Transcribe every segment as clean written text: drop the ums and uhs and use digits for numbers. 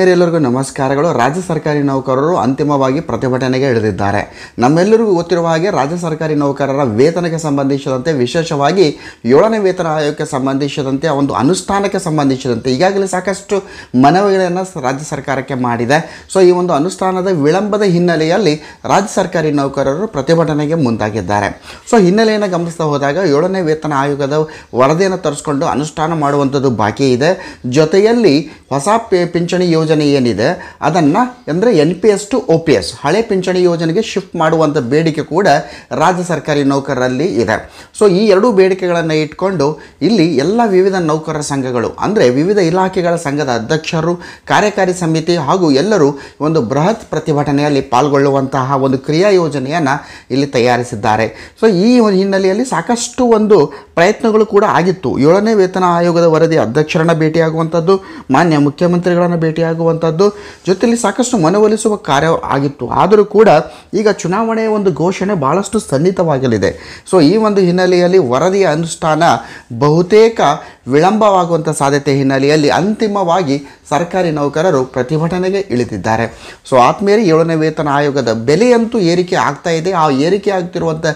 ಎಲ್ಲರಿಗೂ ನಮಸ್ಕಾರಗಳು. ರಾಜ್ಯ ಸರ್ಕಾರಿ ನೌಕರರು ಅಂತಿಮವಾಗಿ ಪ್ರತಿಭಟನೆಗೆ ಇಳಿದಿದ್ದಾರೆ. ನಮ್ಮೆಲ್ಲರಿಗೂ ಗೊತ್ತಿರುವ ಹಾಗೆ ರಾಜ್ಯ ಸರ್ಕಾರಿ ನೌಕರರ ವೇತನಕ್ಕೆ ಸಂಬಂಧಿಸಿದಂತೆ, ವಿಶೇಷವಾಗಿ 7ನೇ ವೇತನ ಆಯೋಗಕ್ಕೆ ಸಂಬಂಧಿಸಿದಂತೆ, ಒಂದು ಅನುಷ್ಠಾನಕ್ಕೆ ಸಂಬಂಧಿಸಿದಂತೆ ಈಗಾಗಲೇ ಸಾಕಷ್ಟು ಮನವಿಗಳನ್ನು ರಾಜ್ಯ ಸರ್ಕಾರಕ್ಕೆ ಮಾಡಿದೆ. ಸೊ ಈ ಒಂದು ಅನುಷ್ಠಾನದ ವಿಳಂಬದ ಹಿನ್ನೆಲೆಯಲ್ಲಿ ರಾಜ್ಯ ಸರ್ಕಾರಿ ನೌಕರರು ಪ್ರತಿಭಟನೆಗೆ ಮುಂದಾಗಿದ್ದಾರೆ. ಸೊ ಹಿನ್ನೆಲೆಯನ್ನು ಗಮನಿಸ್ತಾ ಹೋದಾಗ 7ನೇ ವೇತನ ಆಯೋಗದ ವರದಿಯನ್ನು ತರಿಸ್ಕೊಂಡು ಅನುಷ್ಠಾನ ಮಾಡುವಂಥದ್ದು ಬಾಕಿ ಇದೆ. ಜೊತೆಯಲ್ಲಿ ಹೊಸ ಪಿಂಚಣಿ ಯೋಜನೆ ಏನಿದೆ ಅದನ್ನು ಅಂದರೆ NPS to OPS ಹಳೆ ಪಿಂಚಣಿ ಯೋಜನೆಗೆ ಶಿಫ್ಟ್ ಮಾಡುವಂಥ ಬೇಡಿಕೆ ಕೂಡ ರಾಜ್ಯ ಸರ್ಕಾರಿ ನೌಕರರಲ್ಲಿ ಇದೆ. ಸೊ ಈ ಎರಡೂ ಬೇಡಿಕೆಗಳನ್ನು ಇಟ್ಕೊಂಡು ಇಲ್ಲಿ ಎಲ್ಲ ವಿವಿಧ ನೌಕರರ ಸಂಘಗಳು ಅಂದರೆ ವಿವಿಧ ಇಲಾಖೆಗಳ ಸಂಘದ ಅಧ್ಯಕ್ಷರು, ಕಾರ್ಯಕಾರಿ ಸಮಿತಿ ಹಾಗೂ ಎಲ್ಲರೂ ಒಂದು ಬೃಹತ್ ಪ್ರತಿಭಟನೆಯಲ್ಲಿ ಪಾಲ್ಗೊಳ್ಳುವಂತಹ ಒಂದು ಕ್ರಿಯಾ ಯೋಜನೆಯನ್ನು ಇಲ್ಲಿ ತಯಾರಿಸಿದ್ದಾರೆ. ಸೊ ಈ ಹಿನ್ನೆಲೆಯಲ್ಲಿ ಸಾಕಷ್ಟು ಒಂದು ಪ್ರಯತ್ನಗಳು ಕೂಡ ಆಗಿತ್ತು. 7ನೇ ವೇತನ ಆಯೋಗದ ವರದಿ ಅಧ್ಯಕ್ಷರನ್ನು ಭೇಟಿಯಾಗುವಂಥದ್ದು, ಮಾನ್ಯ ಮುಖ್ಯಮಂತ್ರಿಗಳನ್ನು ಭೇಟಿಯಾಗುವಂಥದ್ದು, ಜೊತೆಯಲ್ಲಿ ಸಾಕಷ್ಟು ಮನವೊಲಿಸುವ ಕಾರ್ಯ ಆಗಿತ್ತು. ಆದರೂ ಕೂಡ ಈಗ ಚುನಾವಣೆಯ ಒಂದು ಘೋಷಣೆ ಭಾಳಷ್ಟು ಸನ್ನಿಹಿತವಾಗಲಿದೆ. ಸೊ ಈ ಒಂದು ಹಿನ್ನೆಲೆಯಲ್ಲಿ ವರದಿಯ ಅನುಷ್ಠಾನ ಬಹುತೇಕ ವಿಳಂಬವಾಗುವಂಥ ಸಾಧ್ಯತೆ ಹಿನ್ನೆಲೆಯಲ್ಲಿ ಅಂತಿಮವಾಗಿ ಸರ್ಕಾರಿ ನೌಕರರು ಪ್ರತಿಭಟನೆಗೆ ಇಳಿದಿದ್ದಾರೆ. ಸೊ ಆತ್ಮೀಯರೇ, 7ನೇ ವೇತನ ಆಯೋಗದ ಬೆಲೆಯಂತೂ ಏರಿಕೆ ಆಗ್ತಾ ಇದೆ. ಆ ಏರಿಕೆ ಆಗ್ತಿರುವಂಥ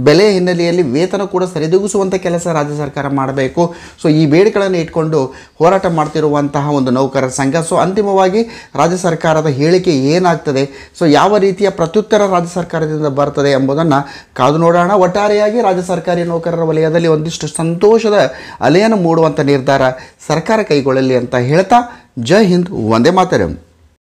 ಬೆಲೆ ಹಿನ್ನೆಲೆಯಲ್ಲಿ ವೇತನ ಕೂಡ ಸರಿದೂಗಿಸುವಂಥ ಕೆಲಸ ರಾಜ್ಯ ಸರ್ಕಾರ ಮಾಡಬೇಕು. ಸೊ ಈ ಬೇಡಿಕೆಗಳನ್ನು ಇಟ್ಕೊಂಡು ಹೋರಾಟ ಮಾಡ್ತಿರುವಂತಹ ಒಂದು ನೌಕರರ ಸಂಘ. ಸೊ ಅಂತಿಮವಾಗಿ ರಾಜ್ಯ ಸರ್ಕಾರದ ಹೇಳಿಕೆ ಏನಾಗ್ತದೆ, ಸೊ ಯಾವ ರೀತಿಯ ಪ್ರತ್ಯುತ್ತರ ರಾಜ್ಯ ಸರ್ಕಾರದಿಂದ ಬರ್ತದೆ ಎಂಬುದನ್ನು ಕಾದು ನೋಡೋಣ. ಒಟ್ಟಾರೆಯಾಗಿ ರಾಜ್ಯ ಸರ್ಕಾರಿ ನೌಕರರ ವಲಯದಲ್ಲಿ ಒಂದಿಷ್ಟು ಸಂತೋಷದ ಅಲೆಯನ್ನು ಮೂಡುವಂಥ ನಿರ್ಧಾರ ಸರ್ಕಾರ ಕೈಗೊಳ್ಳಲಿ ಅಂತ ಹೇಳ್ತಾ, ಜೈ ಹಿಂದ್, ವಂದೇ ಮಾತರಂ.